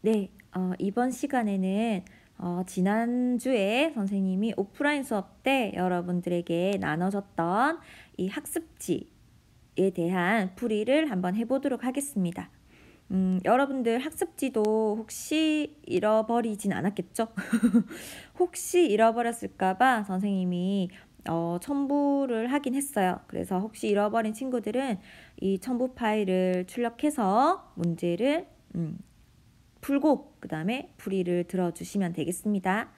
네, 이번 시간에는 지난주에 선생님이 오프라인 수업 때 여러분들에게 나눠줬던 이 학습지에 대한 풀이를 한번 해보도록 하겠습니다. 여러분들 학습지도 혹시 잃어버리진 않았겠죠? 혹시 잃어버렸을까봐 선생님이 첨부를 하긴 했어요. 그래서 혹시 잃어버린 친구들은 이 첨부 파일을 출력해서 문제를 풀고 그 다음에 풀이를 들어주시면 되겠습니다.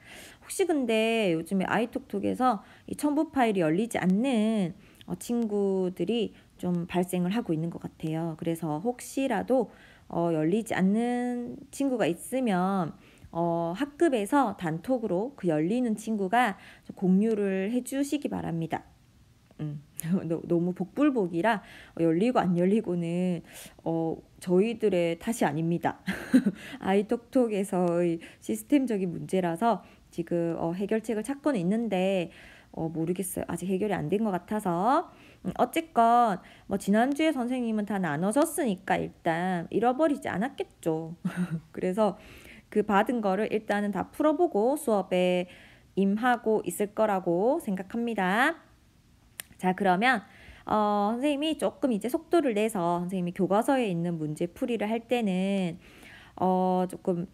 혹시 근데 요즘에 아이톡톡에서 이 첨부 파일이 열리지 않는 친구들이 좀 발생을 하고 있는 것 같아요. 그래서 혹시라도 열리지 않는 친구가 있으면 학급에서 단톡으로 그 열리는 친구가 공유를 해주시기 바랍니다. 너무 복불복이라 열리고 안 열리고는 저희들의 탓이 아닙니다. 아이톡톡에서의 시스템적인 문제라서 지금 해결책을 찾고는 있는데 모르겠어요. 아직 해결이 안 된 것 같아서 어쨌건 뭐 지난주에 선생님은 다 나눠줬으니까 일단 잃어버리지 않았겠죠. 그래서 그 받은 거를 일단은 다 풀어보고 수업에 임하고 있을 거라고 생각합니다. 자, 그러면 선생님이 조금 이제 속도를 내서 선생님이 교과서에 있는 문제 풀이를 할 때는 조금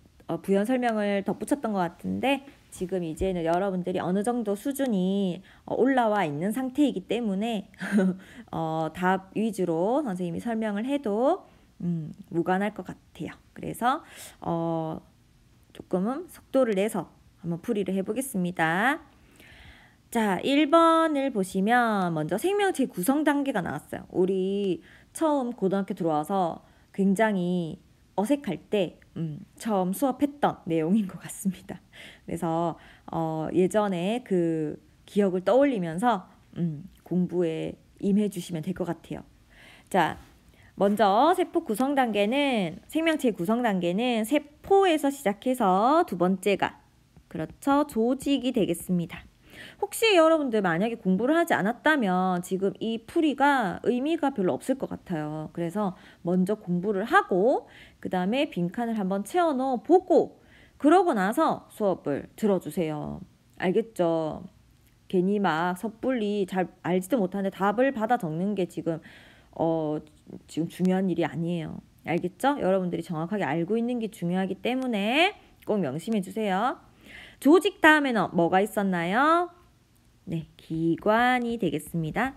부연 설명을 덧붙였던 것 같은데 지금 이제는 여러분들이 어느 정도 수준이 올라와 있는 상태이기 때문에 답 위주로 선생님이 설명을 해도 무관할 것 같아요. 그래서 조금은 속도를 내서 한번 풀이를 해보겠습니다. 자, 1번을 보시면 먼저 생명체 구성 단계가 나왔어요. 우리 처음 고등학교 들어와서 굉장히 어색할 때 처음 수업했던 내용인 것 같습니다. 그래서 예전에 그 기억을 떠올리면서 공부에 임해 주시면 될 것 같아요. 자, 먼저 세포 구성 단계는 생명체 구성 단계는 세포에서 시작해서 두 번째가 그렇죠. 조직이 되겠습니다. 혹시 여러분들 만약에 공부를 하지 않았다면 지금 이 풀이가 의미가 별로 없을 것 같아요. 그래서 먼저 공부를 하고 그 다음에 빈칸을 한번 채워 넣어 보고 그러고 나서 수업을 들어주세요. 알겠죠? 괜히 막 섣불리 잘 알지도 못하는데 답을 받아 적는 게 지금 중요한 일이 아니에요. 알겠죠? 여러분들이 정확하게 알고 있는 게 중요하기 때문에 꼭 명심해 주세요. 조직 다음에는 뭐가 있었나요? 네, 기관이 되겠습니다.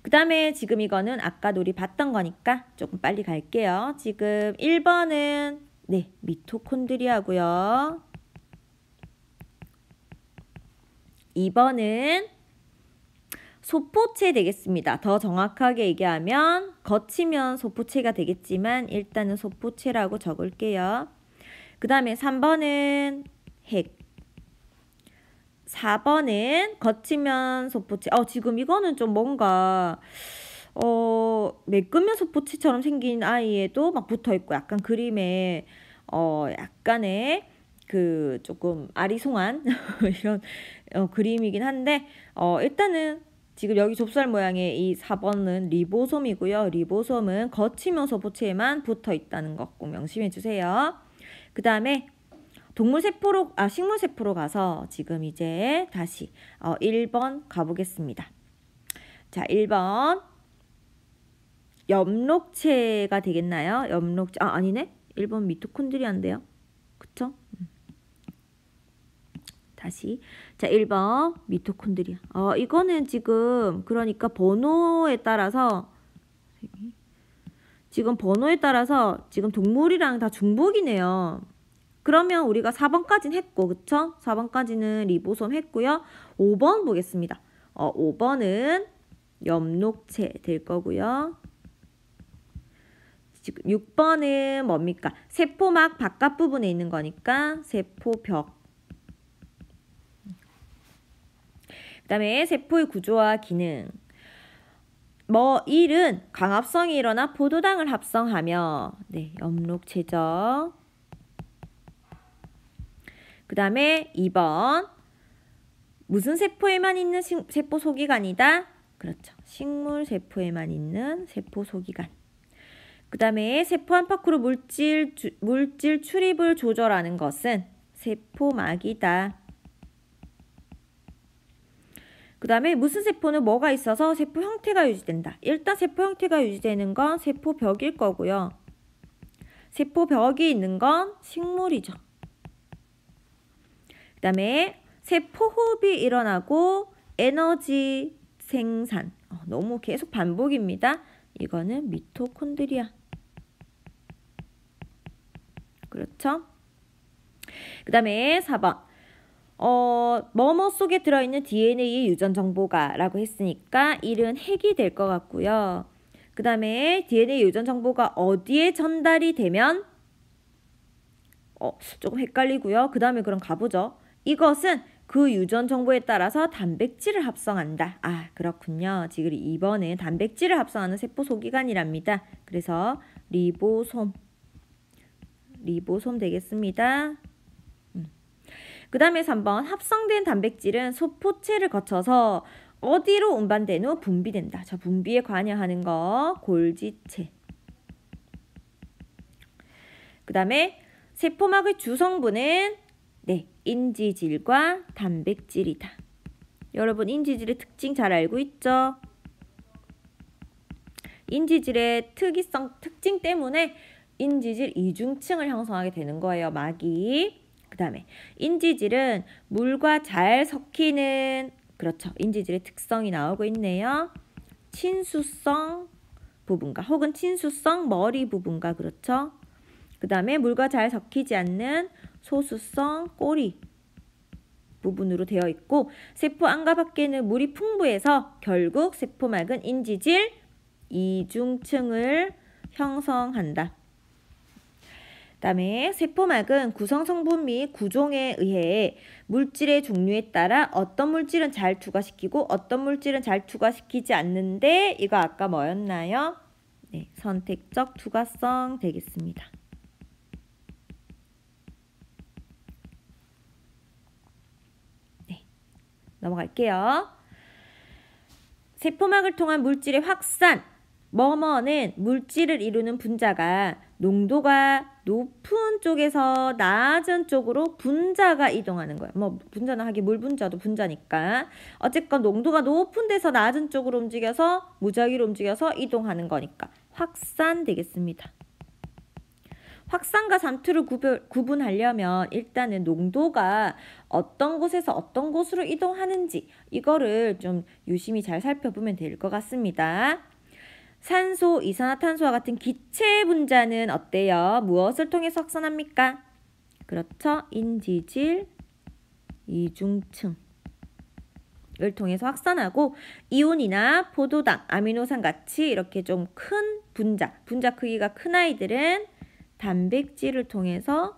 그 다음에 지금 이거는 아까 우리 봤던 거니까 조금 빨리 갈게요. 지금 1번은 네, 미토콘드리아고요. 2번은 소포체 되겠습니다. 더 정확하게 얘기하면 거치면 소포체가 되겠지만 일단은 소포체라고 적을게요. 그 다음에 3번은 핵. 4번은 거치면 소포체. 지금 이거는 좀 뭔가 매끈면 소포체처럼 생긴 아이에도 막 붙어있고 약간 그림에 약간의 그 조금 아리송한 이런 그림이긴 한데 일단은 지금 여기 좁쌀 모양의 이 4번은 리보솜이고요. 리보솜은 거치면 소포체에만 붙어 있다는 거 꼭 명심해 주세요. 그 다음에 식물세포로 가서 지금 이제 다시 1번 가보겠습니다. 자, 1번 엽록체가 되겠나요? 엽록체 아니네. 1번 미토콘드리아인데요. 그쵸? 다시 자, 1번 미토콘드리아. 이거는 지금 그러니까 번호에 따라서 지금 동물이랑 다 중복이네요. 그러면 우리가 4번까지는 했고, 그쵸? 4번까지는 리보솜 했고요. 5번 보겠습니다. 5번은 엽록체 될 거고요. 지금 6번은 뭡니까? 세포막 바깥 부분에 있는 거니까 세포벽. 그 다음에 세포의 구조와 기능. 1은 광합성이 일어나 포도당을 합성하며 네, 엽록체죠. 그 다음에 2번 무슨 세포에만 있는 세포 소기관이다? 그렇죠. 식물 세포에만 있는 세포 소기관. 그 그 다음에 세포 안팎으로 물질 출입을 조절하는 것은 세포막이다. 그 다음에 무슨 세포는 뭐가 있어서 세포 형태가 유지된다. 일단 세포 형태가 유지되는 건 세포벽일 거고요. 세포벽이 있는 건 식물이죠. 그 다음에 세포 호흡이 일어나고 에너지 생산. 너무 계속 반복입니다. 이거는 미토콘드리아. 그렇죠? 그 다음에 4번. 뭐뭐 속에 들어있는 DNA의 유전 정보가 라고 했으니까 1은 핵이 될 것 같고요. 그 다음에 DNA 유전 정보가 어디에 전달이 되면 조금 헷갈리고요. 그 다음에 그럼 가보죠. 이것은 그 유전 정보에 따라서 단백질을 합성한다. 아, 그렇군요. 지금 2번은 단백질을 합성하는 세포 소기관이랍니다. 그래서 리보솜 되겠습니다. 그 다음에 3번 합성된 단백질은 소포체를 거쳐서 어디로 운반된 후 분비된다. 자, 분비에 관여하는 거 골지체. 그 다음에 세포막의 주성분은 인지질과 단백질이다. 여러분 인지질의 특징 잘 알고 있죠? 인지질의 특징 때문에 인지질 이중층을 형성하게 되는 거예요. 막이. 그 다음에 인지질은 물과 잘 섞이는 그렇죠. 인지질의 특성이 나오고 있네요. 친수성 부분과 혹은 친수성 머리 부분과 그렇죠. 그 다음에 물과 잘 섞이지 않는 소수성 꼬리 부분으로 되어 있고 세포 안과 밖에는 물이 풍부해서 결국 세포막은 인지질 이중층을 형성한다. 그 다음에 세포막은 구성성분 및 구종에 의해 물질의 종류에 따라 어떤 물질은 잘 투과시키고 어떤 물질은 잘 투과시키지 않는데 이거 아까 뭐였나요? 선택적 투과성 되겠습니다. 넘어갈게요. 세포막을 통한 물질의 확산. 뭐뭐는 물질을 이루는 분자가 농도가 높은 쪽에서 낮은 쪽으로 분자가 이동하는 거예요. 뭐 분자는 하긴 물 분자도 분자니까. 어쨌건 농도가 높은 데서 낮은 쪽으로 움직여서 무작위로 움직여서 이동하는 거니까 확산 되겠습니다. 확산과 삼투를 구분하려면 일단은 농도가 어떤 곳에서 어떤 곳으로 이동하는지 이거를 좀 유심히 잘 살펴보면 될 것 같습니다. 산소, 이산화탄소와 같은 기체 분자는 어때요? 무엇을 통해서 확산합니까? 그렇죠. 인지질 이중층을 통해서 확산하고 이온이나 포도당, 아미노산 같이 이렇게 좀 큰 분자 크기가 큰 아이들은 단백질을 통해서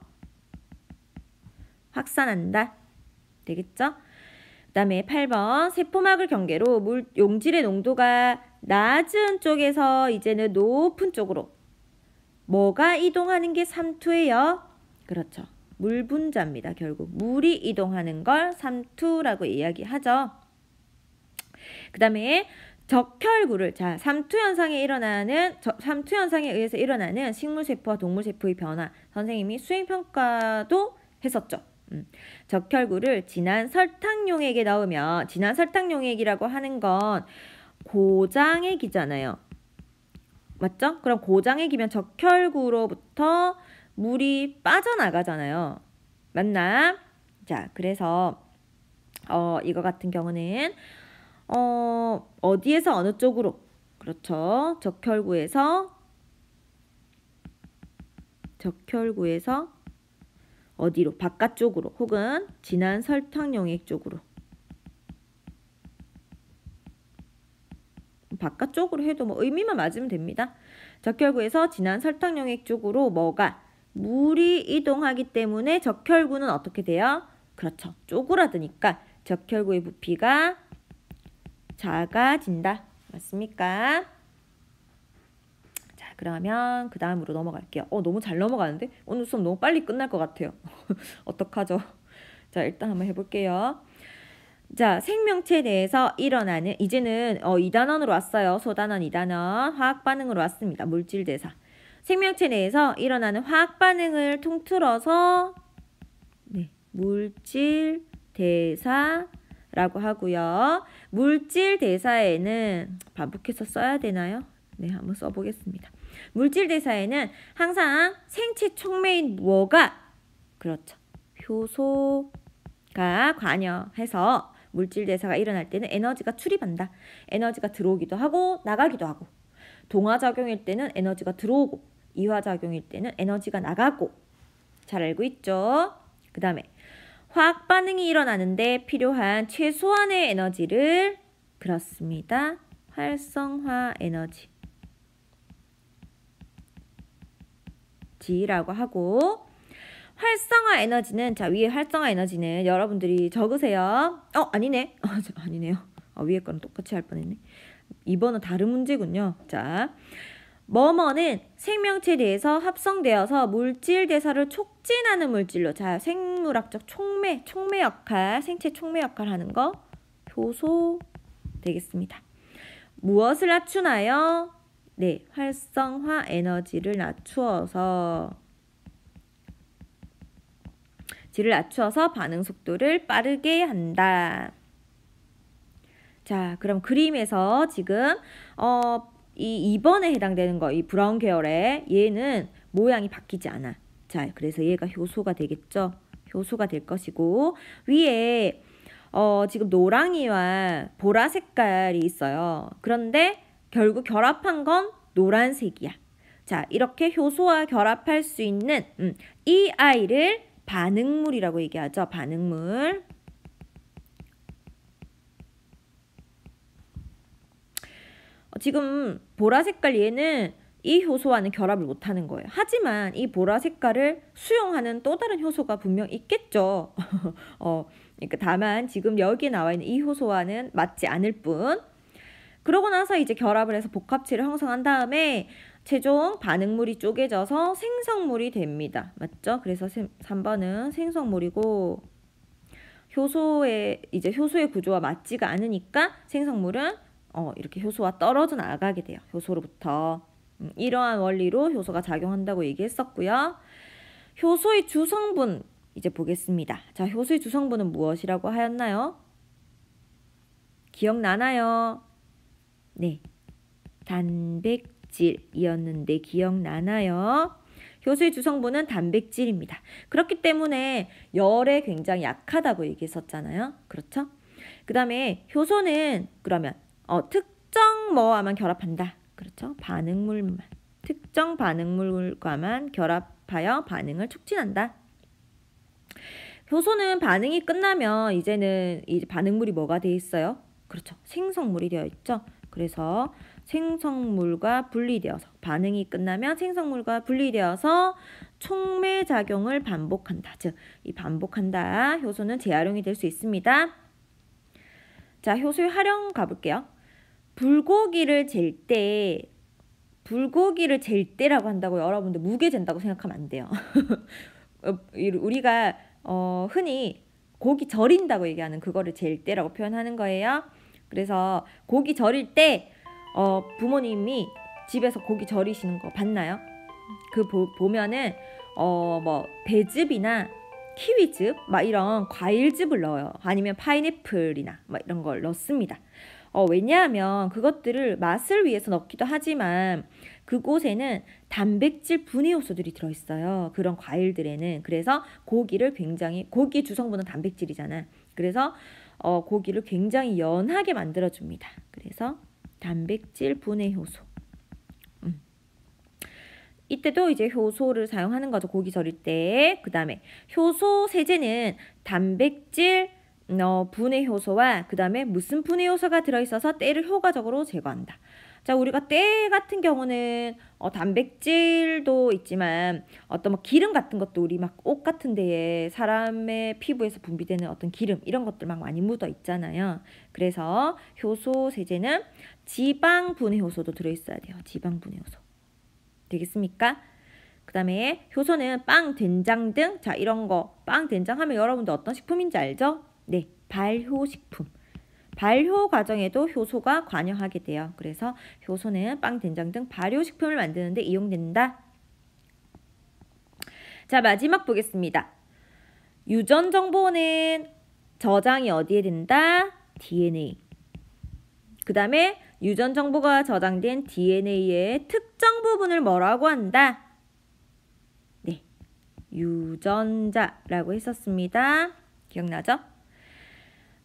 확산한다. 되겠죠? 그 다음에 8번 세포막을 경계로 용질의 농도가 낮은 쪽에서 이제는 높은 쪽으로 뭐가 이동하는 게 삼투예요? 그렇죠. 물 분자입니다. 결국 물이 이동하는 걸 삼투라고 이야기하죠. 그 다음에 적혈구를 삼투 현상에 의해서 일어나는 식물세포와 동물세포의 변화 선생님이 수행평가도 했었죠. 적혈구를 진한 설탕용액에 넣으면 진한 설탕용액이라고 하는 건 고장액이잖아요. 맞죠? 그럼 고장액이면 적혈구로부터 물이 빠져나가잖아요. 맞나? 자, 그래서 이거 같은 경우는 어디에서 어느 쪽으로? 그렇죠. 적혈구에서 어디로? 바깥쪽으로 혹은 진한 설탕용액 쪽으로. 바깥쪽으로 해도 뭐 의미만 맞으면 됩니다. 적혈구에서 진한 설탕용액 쪽으로 물이 이동하기 때문에 적혈구는 어떻게 돼요? 그렇죠. 쪼그라드니까 적혈구의 부피가 작아진다. 맞습니까? 자, 그러면 그 다음으로 넘어갈게요. 너무 잘 넘어가는데? 오늘 수업 너무 빨리 끝날 것 같아요. 어떡하죠? 자, 일단 한번 해볼게요. 자, 생명체에 대해서 일어나는 이제는 2단원으로 왔어요. 소단원 2단원 화학 반응으로 왔습니다. 물질 대사. 생명체 내에서 일어나는 화학 반응을 통틀어서 네, 물질 대사라고 하고요. 물질 대사에는 반복해서 써야 되나요? 네, 한번 써보겠습니다. 물질 대사에는 항상 생체 촉매인 뭐가 그렇죠. 효소가 관여해서 물질 대사가 일어날 때는 에너지가 출입한다. 에너지가 들어오기도 하고 나가기도 하고 동화작용일 때는 에너지가 들어오고 이화작용일 때는 에너지가 나가고 잘 알고 있죠? 그 다음에 화학 반응이 일어나는데 필요한 최소한의 에너지를 그렇습니다. 활성화 에너지 G라고 하고 활성화 에너지는 자 위에 활성화 에너지는 여러분들이 적으세요. 아니네. 아니네요. 위에 거랑 똑같이 할 뻔했네. 2번은 다른 문제군요. 자 뭐뭐는 생명체 내에서 합성되어서 물질 대사를 촉진하는 물질로 자 생물학적 촉매 역할 생체 촉매 역할 하는 거 효소 되겠습니다. 무엇을 낮추나요? 네, 활성화 에너지를 낮추어서 반응 속도를 빠르게 한다. 자, 그럼 그림에서 지금 이 2번에 해당되는 거, 이 브라운 계열의 얘는 모양이 바뀌지 않아. 자, 그래서 얘가 효소가 되겠죠. 효소가 될 것이고 위에 지금 노랑이와 보라 색깔이 있어요. 그런데 결국 결합한 건 노란색이야. 자, 이렇게 효소와 결합할 수 있는 이 아이를 반응물이라고 얘기하죠. 반응물. 지금 보라 색깔 얘는 이 효소와는 결합을 못하는 거예요. 하지만 이 보라 색깔을 수용하는 또 다른 효소가 분명 있겠죠. 그러니까 다만 지금 여기에 나와 있는 이 효소와는 맞지 않을 뿐. 그러고 나서 이제 결합을 해서 복합체를 형성한 다음에 최종 반응물이 쪼개져서 생성물이 됩니다. 맞죠? 그래서 3번은 생성물이고 효소의 구조와 맞지가 않으니까 생성물은 이렇게 효소와 떨어져 나가게 돼요. 효소로부터. 이러한 원리로 효소가 작용한다고 얘기했었고요. 효소의 주성분 이제 보겠습니다. 자, 효소의 주성분은 무엇이라고 하였나요? 기억나나요? 네, 단백질이었는데 기억나나요? 효소의 주성분은 단백질입니다. 그렇기 때문에 열에 굉장히 약하다고 얘기했었잖아요. 그렇죠? 그 다음에 효소는 그러면 특정 뭐와만 결합한다. 그렇죠? 반응물만. 특정 반응물과만 결합하여 반응을 촉진한다. 효소는 반응이 끝나면 이제는 이 반응물이 뭐가 되어 있어요? 그렇죠. 생성물이 되어 있죠. 그래서 생성물과 분리되어서 반응이 끝나면 생성물과 분리되어서 촉매작용을 반복한다. 즉, 이 반복한다. 효소는 재활용이 될 수 있습니다. 자, 효소의 활용 가볼게요. 불고기를 잴 때라고 한다고 여러분들 무게 잰다고 생각하면 안 돼요. 우리가 흔히 고기 절인다고 얘기하는 그거를 잴 때라고 표현하는 거예요. 그래서 고기 절일 때 부모님이 집에서 고기 절이시는 거 봤나요? 보면은 뭐 배즙이나 키위즙 막 이런 과일즙을 넣어요. 아니면 파인애플이나 막 이런 걸 넣습니다. 왜냐하면 그것들을 맛을 위해서 넣기도 하지만 그곳에는 단백질 분해 요소들이 들어있어요. 그런 과일들에는. 그래서 고기 주성분은 단백질이잖아. 그래서 고기를 굉장히 연하게 만들어줍니다. 그래서 단백질 분해 효소. 이때도 이제 효소를 사용하는 거죠. 고기 절일 때. 그 다음에 효소 세제는 단백질 분해 효소와 그 다음에 무슨 분해 요소가 들어있어서 때를 효과적으로 제거한다. 자, 우리가 때 같은 경우는 단백질도 있지만 어떤 뭐 기름 같은 것도 우리 막 옷 같은 데에 사람의 피부에서 분비되는 어떤 기름 이런 것들 막 많이 묻어 있잖아요. 그래서 효소 세제는 지방 분해 효소도 들어있어야 돼요. 지방 분해 효소. 되겠습니까? 그 다음에 효소는 빵, 된장 등 자 이런 거 빵, 된장 하면 여러분들 어떤 식품인지 알죠? 네, 발효식품. 발효 과정에도 효소가 관여하게 돼요. 그래서 효소는 빵, 된장 등 발효식품을 만드는 데 이용된다. 자, 마지막 보겠습니다. 유전 정보는 저장이 어디에 된다? DNA. 그 다음에 유전 정보가 저장된 DNA의 특정 부분을 뭐라고 한다? 네, 유전자라고 했었습니다. 기억나죠?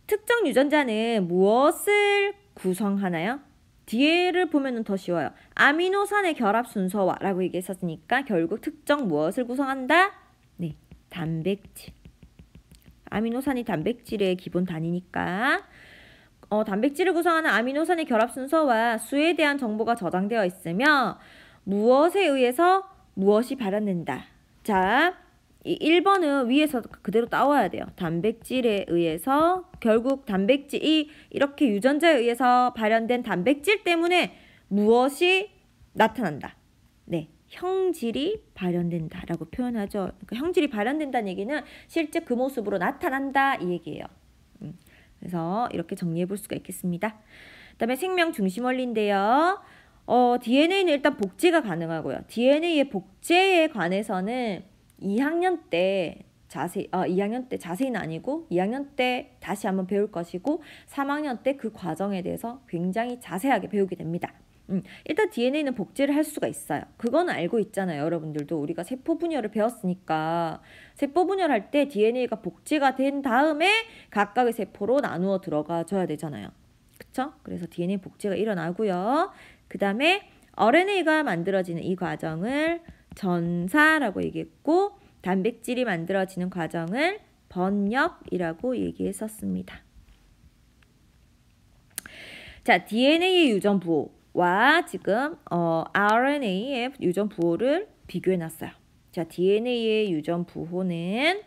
특정 유전자는 무엇을 구성하나요? 뒤에를 보면 더 쉬워요. 아미노산의 결합 순서와 라고 얘기했었으니까 결국 특정 무엇을 구성한다? 네, 단백질. 아미노산이 단백질의 기본 단위니까 단백질을 구성하는 아미노산의 결합 순서와 수에 대한 정보가 저장되어 있으며 무엇에 의해서 무엇이 발현된다. 자, 이 1번은 위에서 그대로 따와야 돼요. 단백질에 의해서 결국 단백질이 이렇게 유전자에 의해서 발현된 단백질 때문에 무엇이 나타난다. 네, 형질이 발현된다라고 표현하죠. 그러니까 형질이 발현된다는 얘기는 실제 그 모습으로 나타난다 이 얘기예요. 그래서 이렇게 정리해 볼 수가 있겠습니다. 그다음에 생명 중심 원리인데요. DNA는 일단 복제가 가능하고요. DNA의 복제에 관해서는 2학년 때 자세히는 아니고 2학년 때 다시 한번 배울 것이고 3학년 때 그 과정에 대해서 굉장히 자세하게 배우게 됩니다. 일단 DNA는 복제를 할 수가 있어요. 그거는 알고 있잖아요. 여러분들도 우리가 세포 분열을 배웠으니까 세포 분열할 때 DNA가 복제가 된 다음에 각각의 세포로 나누어 들어가 줘야 되잖아요. 그쵸? 그래서 DNA 복제가 일어나고요. 그 다음에 RNA가 만들어지는 이 과정을 전사라고 얘기했고 단백질이 만들어지는 과정을 번역이라고 얘기했었습니다. 자, DNA의 유전 부호와 지금 RNA의 유전 부호를 비교해 놨어요. 자, DNA의 유전 부호는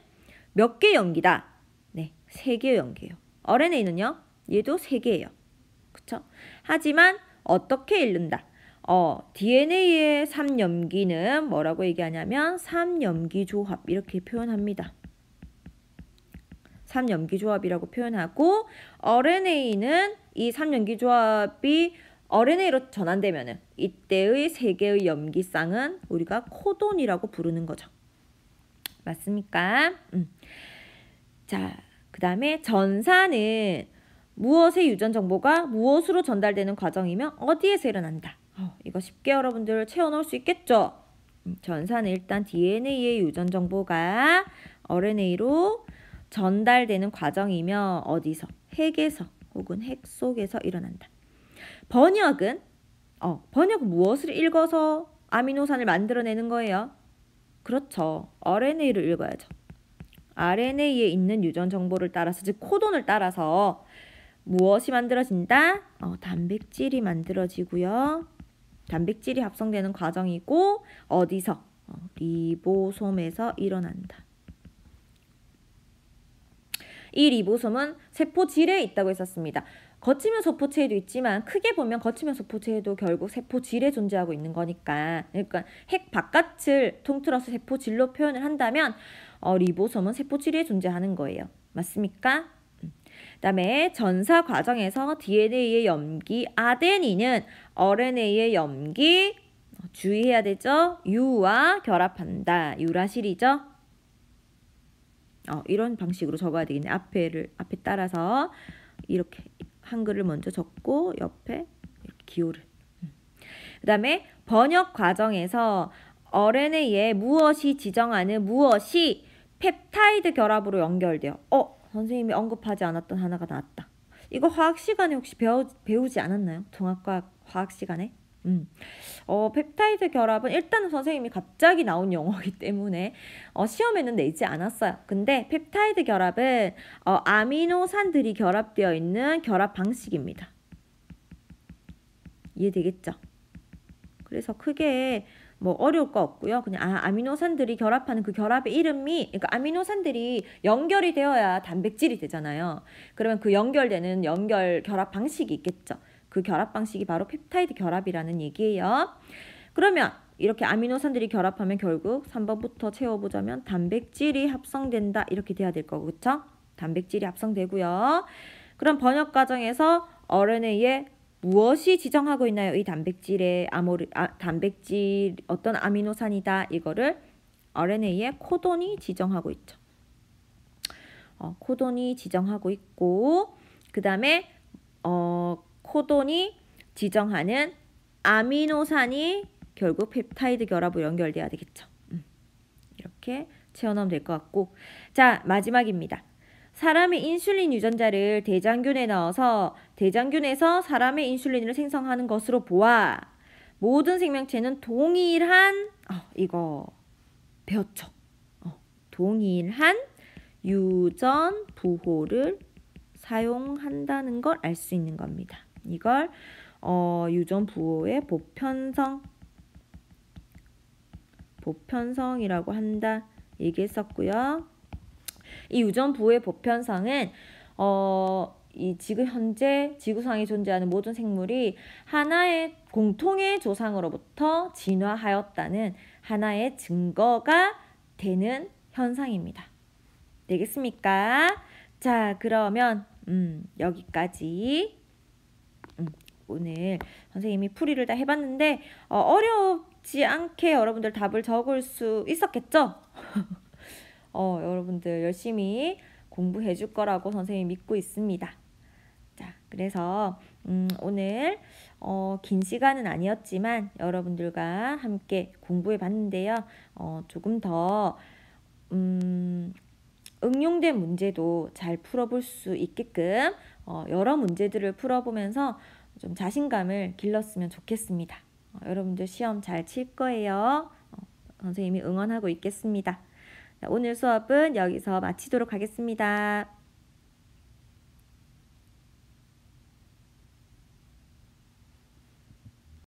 몇 개 염기다? 네, 3개 염기예요. RNA는요? 얘도 3개예요. 그쵸? 하지만 어떻게 읽는다? DNA의 3염기는 뭐라고 얘기하냐면 3염기 조합 이렇게 표현합니다. 3염기 조합이라고 표현하고 RNA는 이 3염기 조합이 RNA로 전환되면은 이때의 3개의 염기쌍은 우리가 코돈이라고 부르는 거죠. 맞습니까? 자, 그 다음에 전사는 무엇의 유전 정보가 무엇으로 전달되는 과정이며 어디에서 일어난다. 이거 쉽게 여러분들 채워넣을 수 있겠죠? 전사는 일단 DNA의 유전 정보가 RNA로 전달되는 과정이며 어디서? 핵에서 혹은 핵 속에서 일어난다. 번역은 무엇을 읽어서 아미노산을 만들어내는 거예요? 그렇죠. RNA를 읽어야죠. RNA에 있는 유전 정보를 따라서 즉 코돈을 따라서 무엇이 만들어진다? 단백질이 만들어지고요. 단백질이 합성되는 과정이고 어디서? 리보솜에서 일어난다. 이 리보솜은 세포질에 있다고 했었습니다. 거치면 소포체에도 있지만 크게 보면 거치면 소포체에도 결국 세포질에 존재하고 있는 거니까 그러니까 핵 바깥을 통틀어서 세포질로 표현을 한다면 리보솜은 세포질에 존재하는 거예요. 맞습니까? 그다음에 전사 과정에서 DNA의 염기 아데닌은 RNA의 염기 주의해야 되죠. U와 결합한다. 유라실이죠. 이런 방식으로 적어야 되겠네. 앞에 따라서 이렇게 한글을 먼저 적고 옆에 이렇게 기호를. 그다음에 번역 과정에서 RNA에 무엇이 지정하는 무엇이 펩타이드 결합으로 연결돼요. 선생님이 언급하지 않았던 하나가 나왔다. 이거 화학 시간에 혹시 배우지 않았나요? 동학과학 화학 시간에? 펩타이드 결합은 일단은 선생님이 갑자기 나온 용어이기 때문에 시험에는 내지 않았어요. 근데 펩타이드 결합은 아미노산들이 결합되어 있는 결합 방식입니다. 이해되겠죠? 그래서 크게 뭐 어려울 거 없고요. 그냥 아미노산들이 결합하는 그 결합의 이름이 그러니까 아미노산들이 연결이 되어야 단백질이 되잖아요. 그러면 그 연결되는 결합 방식이 있겠죠. 그 결합 방식이 바로 펩타이드 결합이라는 얘기예요. 그러면 이렇게 아미노산들이 결합하면 결국 3번부터 채워보자면 단백질이 합성된다 이렇게 돼야 될 거고 그쵸? 단백질이 합성되고요. 그럼 번역 과정에서 RNA에 무엇이 지정하고 있나요? 이 단백질의 단백질 어떤 아미노산이다 이거를 RNA에 코돈이 지정하고 있죠. 코돈이 지정하고 있고 그 다음에 코돈이 지정하는 아미노산이 결국 펩타이드 결합으로 연결돼야 되겠죠. 이렇게 채워넣으면 될 것 같고 자 마지막입니다. 사람의 인슐린 유전자를 대장균에 넣어서 대장균에서 사람의 인슐린을 생성하는 것으로 보아 모든 생명체는 동일한 이거 배웠죠. 동일한 유전 부호를 사용한다는 걸 알 수 있는 겁니다. 이걸 유전 부호의 보편성이라고 한다 얘기했었고요. 이 유전 부호의 보편성은 이 지금 현재 지구상에 존재하는 모든 생물이 하나의 공통의 조상으로부터 진화하였다는 하나의 증거가 되는 현상입니다. 되겠습니까? 자, 그러면 여기까지 오늘 선생님이 풀이를 다 해봤는데 어렵지 않게 여러분들 답을 적을 수 있었겠죠? 여러분들 열심히 공부해 줄 거라고 선생님이 믿고 있습니다. 자, 그래서 오늘 긴 시간은 아니었지만 여러분들과 함께 공부해 봤는데요. 조금 더 응용된 문제도 잘 풀어볼 수 있게끔 여러 문제들을 풀어보면서 좀 자신감을 길렀으면 좋겠습니다. 여러분들 시험 잘 칠 거예요. 선생님이 응원하고 있겠습니다. 오늘 수업은 여기서 마치도록 하겠습니다.